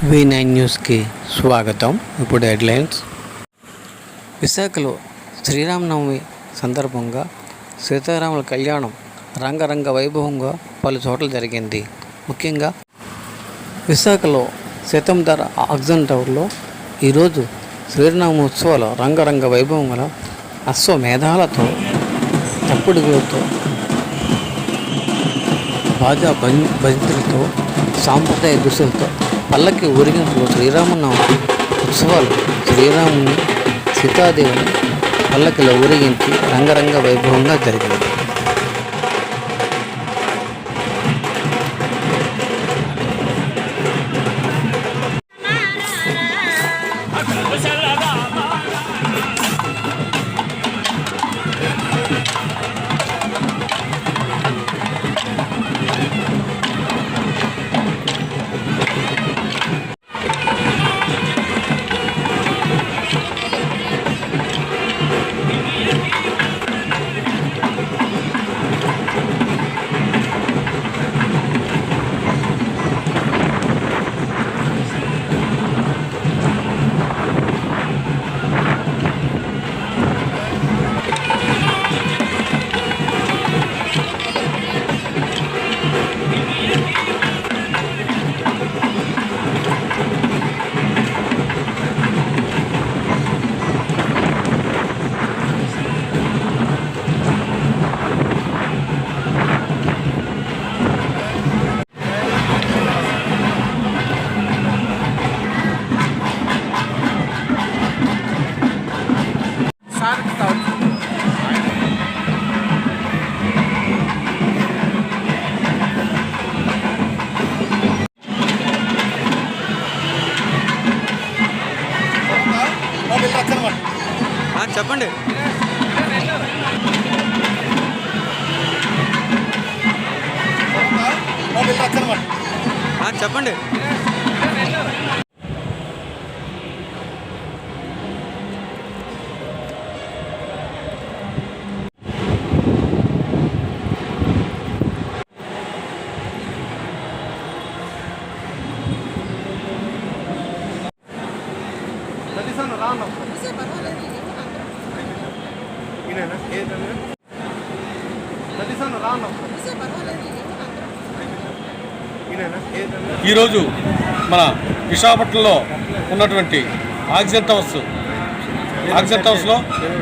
V9 న్యూస్కి స్వాగతం. ఇప్పుడు హెడ్లైన్స్. విశాఖలో శ్రీరామనవమి సందర్భంగా సీతారాముల కళ్యాణం రంగరంగ వైభవంగా పలు చోట్ల జరిగింది. ముఖ్యంగా విశాఖలో శతంధర ఆక్సిజన్ టవర్లో ఈరోజు శ్రీరామ ఉత్సవాలు రంగరంగ వైభవంగా అశ్వమేధాలతో తప్పుడుతో బాజా భజంతులతో సాంప్రదాయ దుస్తులతో పల్లకి ఊరేగింపులో శ్రీరామనవమి ఉత్సవాలు శ్రీరాముని సీతాదేవిని పల్లకిలో ఊరేగించి రంగరంగ వైభవంగా జరిగింది. చెప్పండి. చెప్పండి. ఈరోజు మన విశాఖపట్నంలో ఉన్నటువంటి ఆక్సిజన్ టవర్స్లో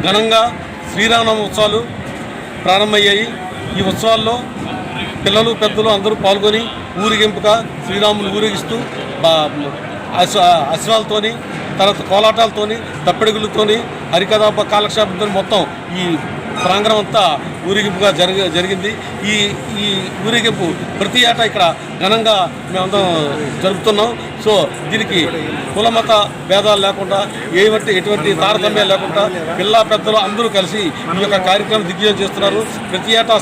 ఘనంగా శ్రీరామనవమి ఉత్సవాలు ప్రారంభమయ్యాయి. ఈ ఉత్సవాల్లో పిల్లలు పెద్దలు అందరూ పాల్గొని ఊరేగింపుగా శ్రీరాములు ఊరేగిస్తూ అశ్వాలతోని తర్వాత కోలాటాలతోని తప్పెడుగులతోని హరికథ కాలక్షేపంతో మొత్తం ఈ ప్రాంగణం అంతా ఊరేగింపుగా జరిగింది. ఈ ఊరేగింపు ప్రతి ఏటా ఇక్కడ ఘనంగా మేమందరం జరుపుతున్నాం. సో దీనికి కులమత భేదాలు లేకుండా ఎటువంటి తారతమ్యాలు లేకుండా పిల్ల పెద్దలు అందరూ కలిసి ఈ యొక్క కార్యక్రమం దిగ్విజయం చేస్తున్నారు. ప్రతి ఏటా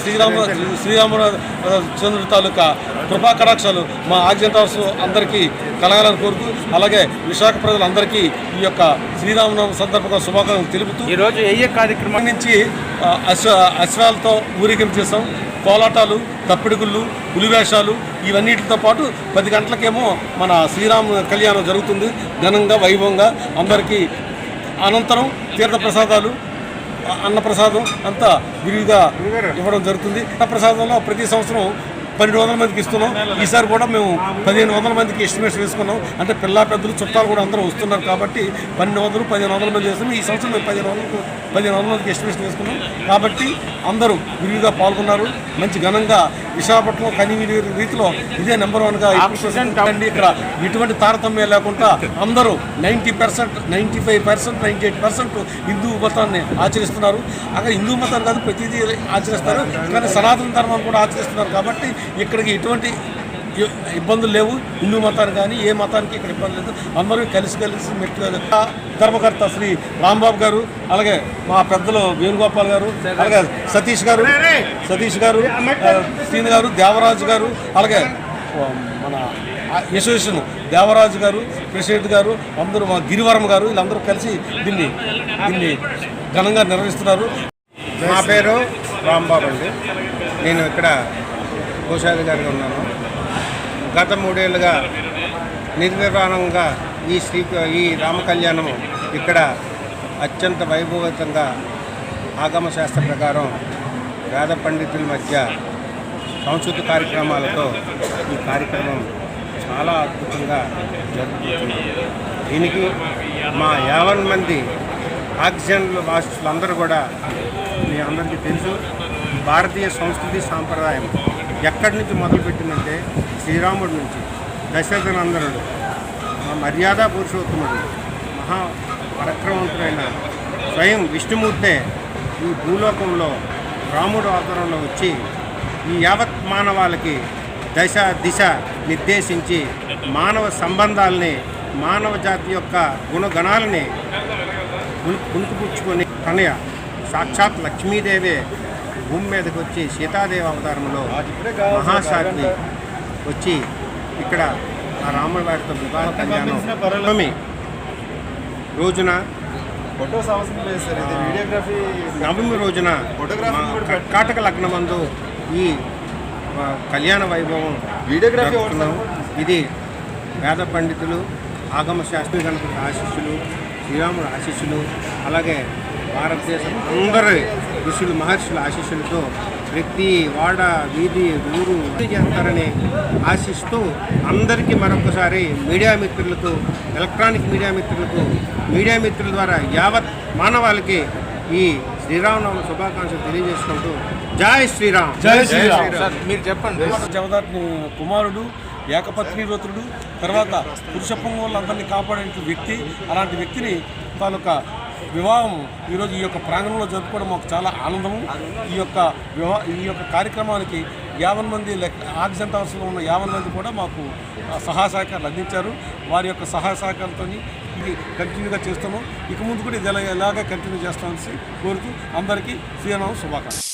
శ్రీరామచంద్రుడి తాలూకా కృపా కటాక్షాలు మా ఆక్సిజన్ టవర్స్ అందరికీ కలగాలని కోరుతూ, అలాగే విశాఖ ప్రజలందరికీ ఈ యొక్క శ్రీరామనవమి సందర్భంగా శుభాకాంక్షలు తెలుపుతూ ఈరోజు ఏ కార్యక్రమం నుంచి అశ్వాలతో ఊరేగింపు చేస్తాం. కోలాటాలు, తప్పిడిగుళ్ళు, పులివేషాలు ఇవన్నిటితో పాటు 10 గంటలకేమో మన శ్రీరామ కళ్యాణం జరుగుతుంది ఘనంగా వైభవంగా అందరికీ. అనంతరం తీర్థప్రసాదాలు, అన్నప్రసాదం అంతా విరివిగా ఇవ్వడం జరుగుతుంది. అన్నప్రసాదంలో ప్రతి సంవత్సరం 1200 మందికి ఇస్తున్నాం. ఈసారి కూడా మేము 1500 మందికి ఎస్టిమేషన్ వేసుకున్నాం. అంటే పిల్ల పెద్దలు చుట్టాలు కూడా అందరూ వస్తున్నారు కాబట్టి 1200-1500 మంది వేస్తున్నాం. ఈ సంవత్సరం మేము 1500 మందికి ఎస్టిమేషన్ వేసుకున్నాం కాబట్టి అందరూ విరివిగా పాల్గొన్నారు. మంచి ఘనంగా విశాఖపట్నం కనీవిని రీతిలో ఇదే నెంబర్ 1గా అండి. ఇక్కడ ఎటువంటి తారతమ్యం లేకుండా అందరూ 90%, 95%, 98% హిందూ మతాన్ని ఆచరిస్తున్నారు. అక్కడ హిందూ మతాన్ని కాదు ప్రతిదీ ఆచరిస్తారు, కానీ సనాతన ధర్మాన్ని కూడా ఆచరిస్తున్నారు కాబట్టి ఇక్కడికి ఎటువంటి ఇబ్బందులు లేవు. హిందూ మతానికి కానీ ఏ మతానికి ఇక్కడ ఇబ్బంది లేదు. అందరూ కలిసి మెట్టు ధర్మకర్త శ్రీ రాంబాబు గారు, అలాగే మా పెద్దలు వేణుగోపాల్ గారు, అలాగే సతీష్ గారు, శ్రీని గారు, దేవరాజు గారు, అలాగే మన అసోసియేషన్ దేవరాజు గారు ప్రెసిడెంట్ గారు, అందరూ మా గిరివరం గారు, వీళ్ళందరూ కలిసి దీన్ని ఘనంగా నిర్వహిస్తున్నారు. నా పేరు రాంబాబు అండి. నేను ఇక్కడ కోశాధికారిగా ఉన్నాను. గత 3 ఏళ్ళుగా నిర్వివాహనంగా ఈ రామ కళ్యాణం ఇక్కడ అత్యంత వైభవితంగా ఆగమ శాస్త్ర ప్రకారం వేద పండితుల మధ్య సంస్కృతి కార్యక్రమాలతో ఈ కార్యక్రమం చాలా అద్భుతంగా జరుగుతుంది. దీనికి మా 50 మంది ఆక్సిజన్ల భాషలందరూ కూడా మీ అందరికీ తెలుసు. భారతీయ సంస్కృతి సాంప్రదాయం ఎక్కడి నుంచి మొదలుపెట్టిందంటే శ్రీరాముడి నుంచి దశరథనందనుడు మర్యాద పురుషోత్తముడు మహా పరాక్రమవంతుడైన స్వయం విష్ణుమూర్తే ఈ భూలోకంలో రాముడు అవతారంలో వచ్చి ఈ యావత్ మానవాళికి దశ దిశ నిర్దేశించి మానవ సంబంధాలని మానవ జాతి యొక్క గుణగణాలని పుణుకుపుచ్చుకొని తనయ సాక్షాత్ లక్ష్మీదేవే భూమి మీదకి వచ్చి సీతాదేవి అవతారంలో మహాసాధ్వి వచ్చి ఇక్కడ ఆ రాముడి వారితో వివాహ కళ్యాణం నవమి రోజున నవమి రోజున కర్కాటక లగ్నమందు ఈ కళ్యాణ వైభవం జరుపుతున్నాం. ఇది వేద పండితులు ఆగమ శాస్త్రి గణపతి ఆశీస్సులు శ్రీరాముడు ఆశీస్సులు అలాగే భారతదేశం అందరి ఋషులు మహర్షుల ఆశీస్సులతో ప్రతి వాడ వీధి ఊరు చేస్తారని ఆశిస్తూ అందరికీ మరొకసారి మీడియా మిత్రులకు ఎలక్ట్రానిక్ మీడియా మిత్రుల ద్వారా యావత్ మానవాళికి ఈ శ్రీరామనవమి శుభాకాంక్షలు తెలియజేసుకుంటూ జై శ్రీరామ్. జై శ్రీరామ్. మీరు చెప్పండి. జమదాట్ని కుమారుడు ఏకపత్ని వ్రతుడు తర్వాత పురుష పొంగోళ్ళందరినీ కాపాడే వ్యక్తి. అలాంటి వ్యక్తిని తాలూకా వివాహం ఈరోజు ఈ యొక్క ప్రాంగణంలో జరుపుకోవడం మాకు చాలా ఆనందము. ఈ యొక్క కార్యక్రమానికి 50 మంది ఆక్సిజన్ టవర్స్లో ఉన్న 50 మంది కూడా మాకు సహాయ సహకారాలు అందించారు. వారి యొక్క సహాయ సహకారాలతో ఇది కంటిన్యూగా చేస్తున్నాం. ఇక ముందు కూడా ఇది ఎలాగే కంటిన్యూ చేస్తామని కోరుతూ అందరికీ శ్రీరామ శుభాకాంక్షలు.